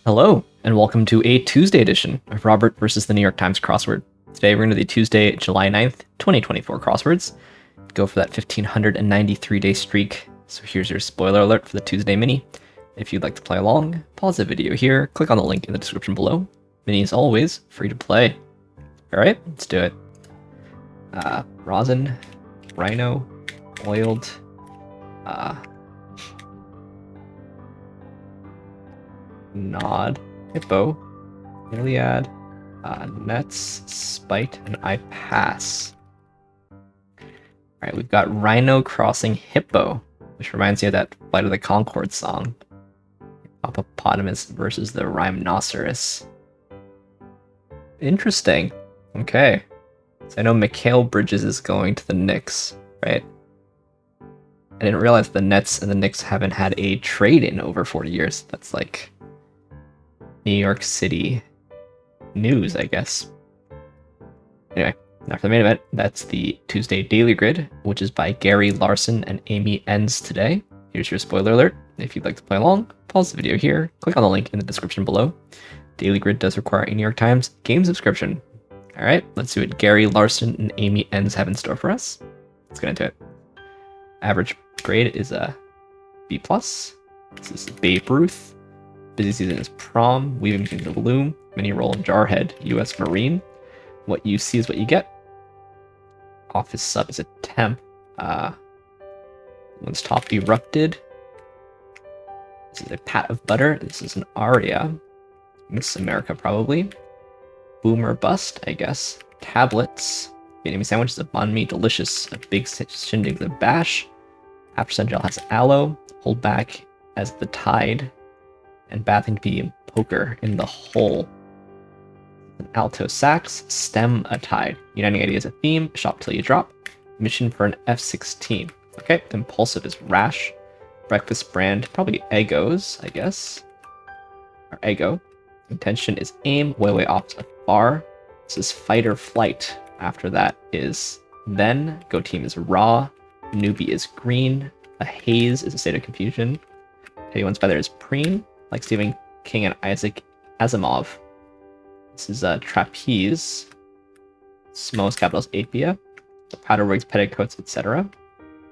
Hello, and welcome to a Tuesday edition of Robert versus the New York Times crossword. Today we're going to the Tuesday, July 9th, 2024 crosswords. Go for that 1,593-day streak. So here's your spoiler alert for the Tuesday mini. If you'd like to play along, pause the video here, click on the link in the description below. Mini is always free to play. Alright, let's do it. Rosin, Rhino, Oiled, Nod, Hippo, Iliad, Nets, Spite, and I pass. Alright, we've got Rhino crossing Hippo, which reminds me of that Flight of the Conchords song. Hippopotamus versus the Rhinoceros. Interesting. Okay. So I know Mikal Bridges is going to the Knicks, right? I didn't realize the Nets and the Knicks haven't had a trade in over 40 years. That's like New York City news, I guess. Anyway, now for the main event, that's the Tuesday Daily Grid, which is by Gary Larson and Amy Ensz today. Here's your spoiler alert. If you'd like to play along, pause the video here, click on the link in the description below. Daily Grid does require a New York Times game subscription. Alright, let's see what Gary Larson and Amy Ensz have in store for us. Let's get into it. Average grade is a B+. This is Babe Ruth. Busy season is Prom, Weaving Between the Loom, Mini Roll and Jarhead, US Marine. What you see is what you get. Office sub is a temp. One's top erupted. This is a Pat of Butter. This is an Aria. Miss America probably. Boomer Bust, I guess. Tablets. Vietnamese sandwich is a banh mi delicious. A big shindig is a bash. After Gel has aloe. Hold back as the tide. And bathing to be poker in the hole. An alto sax, stem a tide. Uniting ideas a theme, shop till you drop. Mission for an F-16. Okay, impulsive is rash. Breakfast brand, probably Eggos, I guess. Or Eggo. Intention is aim, way off afar. This is fight or flight. After that is then. Go team is raw. Newbie is green. A haze is a state of confusion. Anyone's feather is preen. Like Stephen King and Isaac Asimov. This is trapeze. Smallest capital is apia. Powder wigs, petticoats, etc.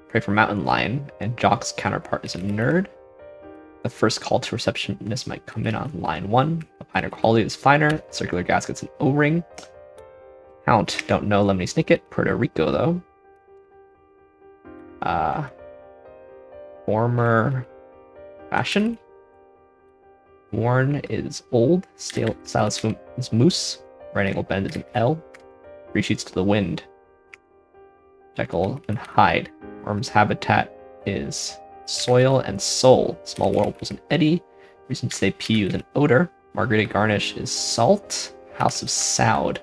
Pray for mountain lion, and Jock's counterpart is a nerd. The first call to receptionist might come in on line 1. A finer quality is finer. Circular gaskets and O-ring. Count, don't know, Lemony Snicket. Puerto Rico though. Former fashion. Worn is old. Stylus is moose. Right angle bend is an L. 3 sheets to the wind. Jekyll and Hyde. Worm's habitat is soil and soul. Small whirlpools an eddy. Reason to say PU is an odor. Margarita garnish is salt. House of Soud.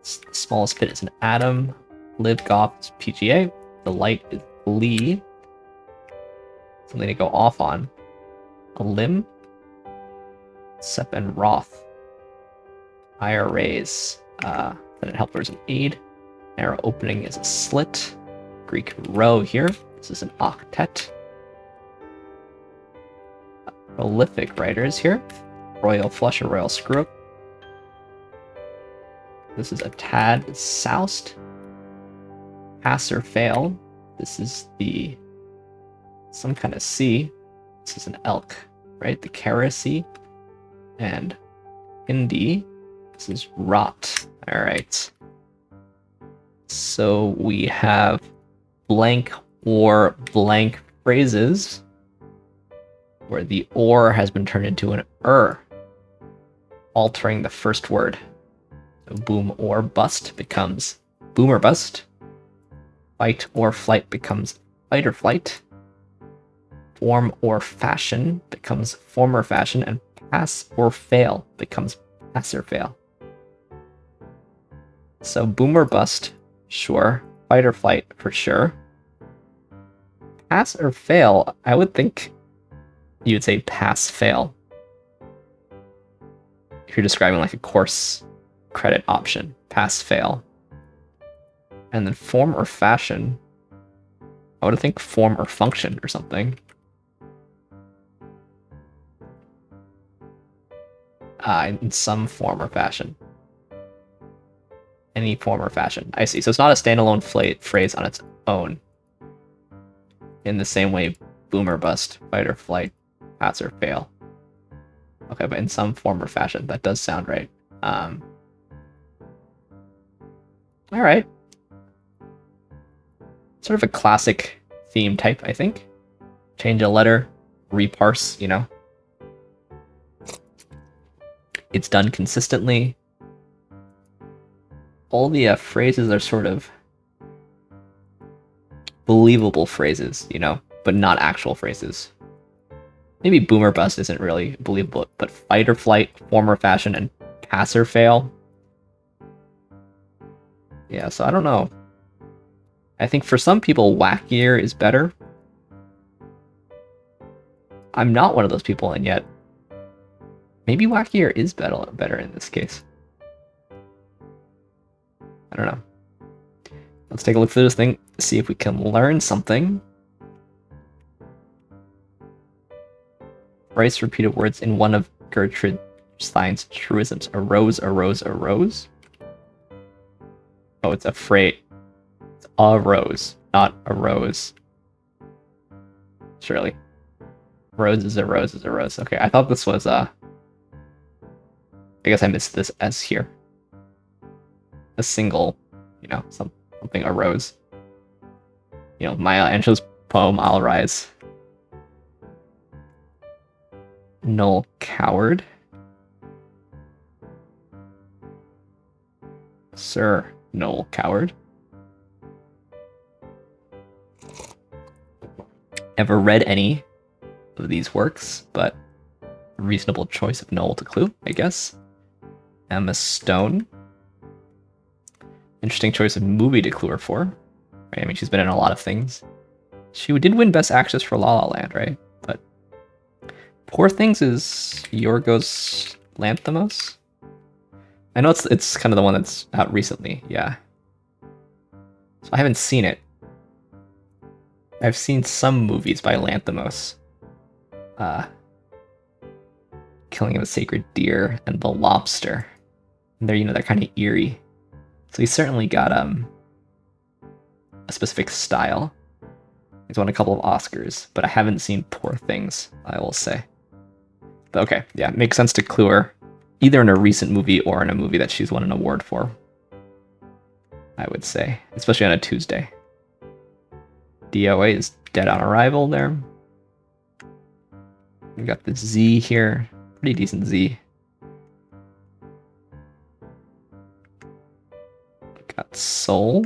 The smallest pit is an atom. Live golf is PGA. The light is Glee. Something to go off on. A limb. Sepp and Roth. IRAs. Senate helper is an aid. Narrow opening is a slit. Greek row here. This is an octet. Prolific writers here. Royal flush or royal screw up. This is a tad soused. Pass or fail. This is the some kind of sea. This is an elk, right? The Karacy. And Hindi. This is rot. All right. So we have blank or blank phrases where the or has been turned into an altering the first word. So boom or bust becomes boomer bust. Fight or flight becomes fight or flight. Form or fashion becomes former fashion, and pass or fail becomes pass or fail. So boom or bust, sure. Fight or flight, for sure. Pass or fail, I would think you would say pass fail. If you're describing like a course credit option, pass fail. And then form or fashion, I would think form or function or something. In some form or fashion. Any form or fashion. I see. So it's not a standalone phrase on its own. In the same way, boom or bust, fight or flight, pass or fail. Okay, but in some form or fashion. That does sound right. All right. Sort of a classic theme type, I think. Change a letter, reparse, you know. It's done consistently. All the phrases are sort of believable phrases, you know, but not actual phrases. Maybe boom or bust isn't really believable, but fight or flight, form or fashion, and pass or fail. Yeah, so I don't know. I think for some people, wackier is better. I'm not one of those people, and yet maybe wackier is better in this case. I don't know. Let's take a look through this thing, see if we can learn something. Thrice repeated words in one of Gertrude Stein's truisms. Arose, arose, arose. Oh, it's a phrase. It's a rose, not a rose. Surely. Rose is a rose is a rose. Okay, I thought this was I guess I missed this S here. A single, you know, something arose. You know, Maya Angelou's poem I'll Rise. Null coward. Sir Null coward. Ever read any of these works, but a reasonable choice of Null to clue, I guess. Emma Stone. Interesting choice of movie to clue her for. Right? I mean, she's been in a lot of things. She did win Best Actress for La La Land, right? But Poor Things is Yorgos Lanthimos. I know it's kind of the one that's out recently, yeah. So I haven't seen it. I've seen some movies by Lanthimos. Killing of a Sacred Deer and The Lobster. And they're, you know, they're kind of eerie. So he's certainly got a specific style. He's won a couple of Oscars, but I haven't seen Poor Things, I will say. But okay, yeah, makes sense to clue her either in a recent movie or in a movie that she's won an award for, I would say, especially on a Tuesday. DOA is Dead on Arrival there. We got the Z here, pretty decent Z. Got Soul.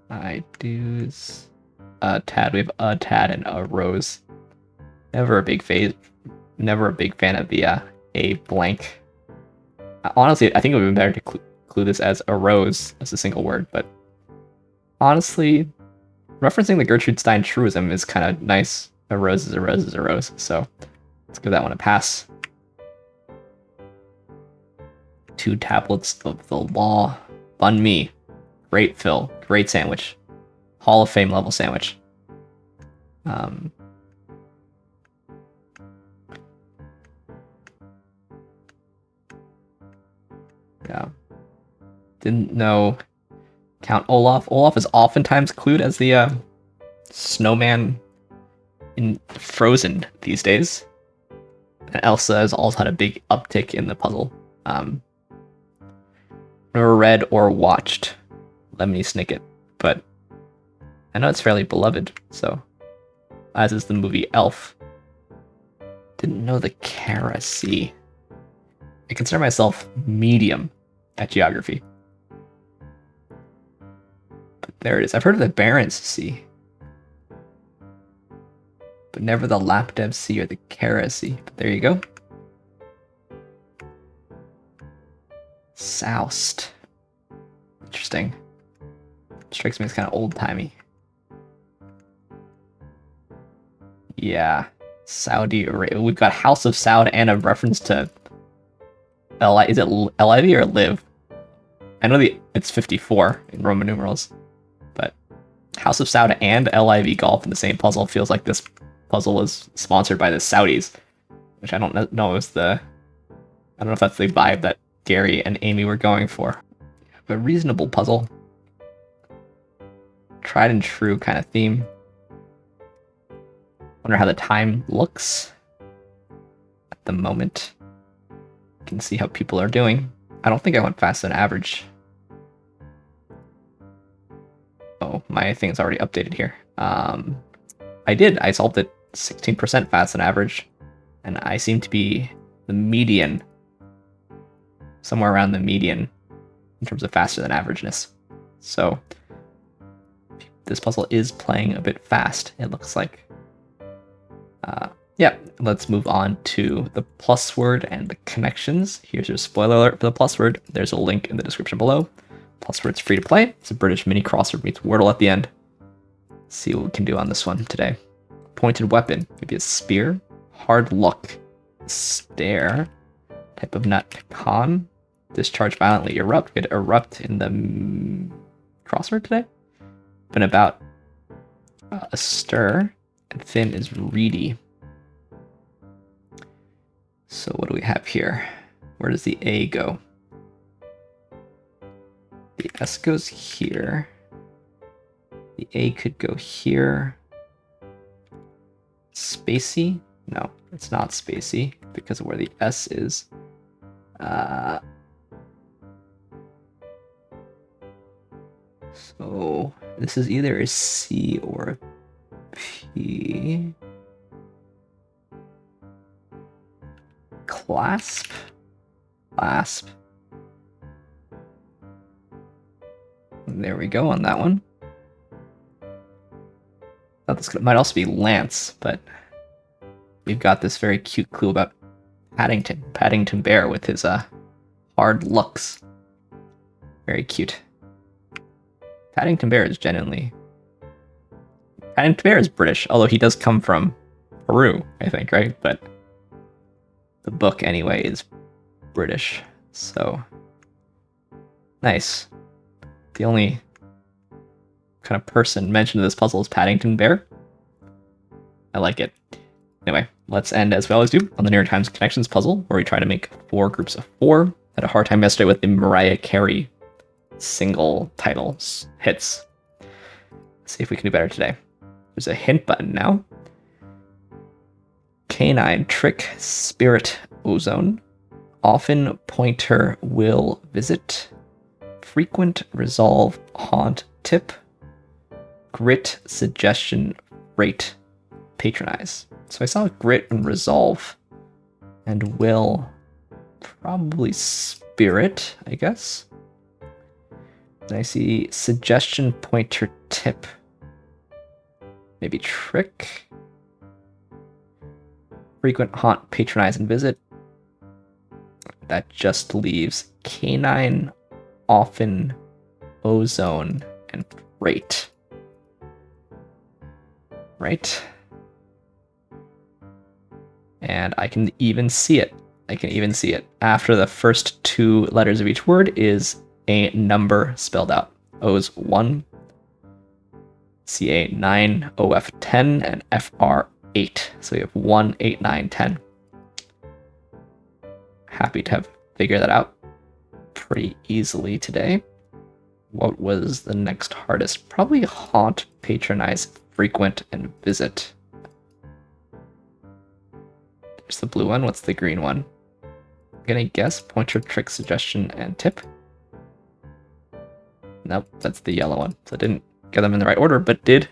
I do's. Tad. We have a Tad and a Rose. Never a big fan of the a blank. Honestly, I think it would have been better to clue this as a rose as a single word, but honestly, referencing the Gertrude Stein truism is kind of nice. A rose is a rose is a rose, so let's give that one a pass. 2 tablets of the law. Bun me. Great fill. Great sandwich. Hall of Fame level sandwich. Yeah. Didn't know Count Olaf. Olaf is oftentimes clued as the snowman in Frozen these days. And Elsa has also had a big uptick in the puzzle. Never read or watched Lemony Snicket, but I know it's fairly beloved, so as is the movie Elf. Didn't know the Kara Sea. I consider myself medium at geography. But there it is. I've heard of the Barents Sea, but never the Laptev Sea or the Kara Sea. But there you go. Soused. Interesting. Strikes me as kind of old-timey. Yeah. Saudi Arabia. We've got House of Saud and a reference to is it Elevi or Liv? I know it's 54 in Roman numerals, but House of Saud and LIV Golf in the same puzzle. Feels like this puzzle was sponsored by the Saudis, which I don't know is the... I don't know if that's the vibe that Gary and Amy were going for. A reasonable puzzle. Tried and true kind of theme. Wonder how the time looks at the moment. You can see how people are doing. I don't think I went faster than average. Oh, my thing is already updated here. I did. I solved it 16% faster than average. And I seem to be the median. Somewhere around the median in terms of faster than averageness. So this puzzle is playing a bit fast, it looks like. Yeah, let's move on to the PlusWord and the connections. Here's your spoiler alert for the PlusWord. There's a link in the description below. PlusWord's free to play. It's a British mini crossword meets Wordle at the end. Let's see what we can do on this one today. Pointed weapon, maybe a spear. Hard luck, stare. Type of nut, pecan. Discharge violently, erupt. We had erupt in the crossword today. Been about a stir. And thin is reedy. So what do we have here? Where does the A go? The S goes here. The A could go here. Spacey? No, it's not spacey because of where the S is. So this is either a C or a P. Clasp. Clasp. There we go on that one. Thought this might also be Lance, but we've got this very cute clue about Paddington. Paddington Bear with his hard looks. Very cute. Paddington Bear is genuinely... Paddington Bear is British, although he does come from Peru, I think, right? But the book, anyway, is British, so... Nice. The only kind of person mentioned in this puzzle is Paddington Bear. I like it. Anyway, let's end, as we always do, on the New York Times Connections puzzle, where we try to make 4 groups of 4. Had a hard time yesterday with the Mariah Carey single titles hits. Let's see if we can do better today. There's a hint button now. Canine, trick, spirit, ozone. Often pointer will visit. Frequent, resolve, haunt, tip. Grit, suggestion, rate, patronize. So I saw grit and resolve and will, probably spirit, I guess. And I see suggestion, pointer, tip. Maybe trick. Frequent, haunt, patronize, and visit. That just leaves canine, often, ozone, and rate. Right? And I can even see it. I can even see it. After the first 2 letters of each word is a number spelled out. O's 1, CA 9, OF 10, and FR 8. So we have 1, 8, 9, 10. Happy to have figured that out pretty easily today. What was the next hardest? Probably haunt, patronize, frequent, and visit. There's the blue one. What's the green one? I'm gonna guess pointer, trick, suggestion, and tip. Nope, that's the yellow one. So I didn't get them in the right order, but did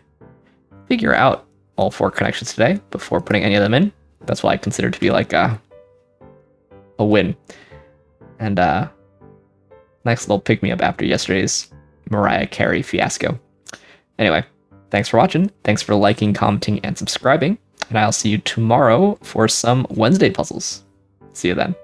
figure out all 4 connections today before putting any of them in. That's what I consider to be like a win. And nice little pick-me-up after yesterday's Mariah Carey fiasco. Anyway, thanks for watching. Thanks for liking, commenting, and subscribing. And I'll see you tomorrow for some Wednesday puzzles. See you then.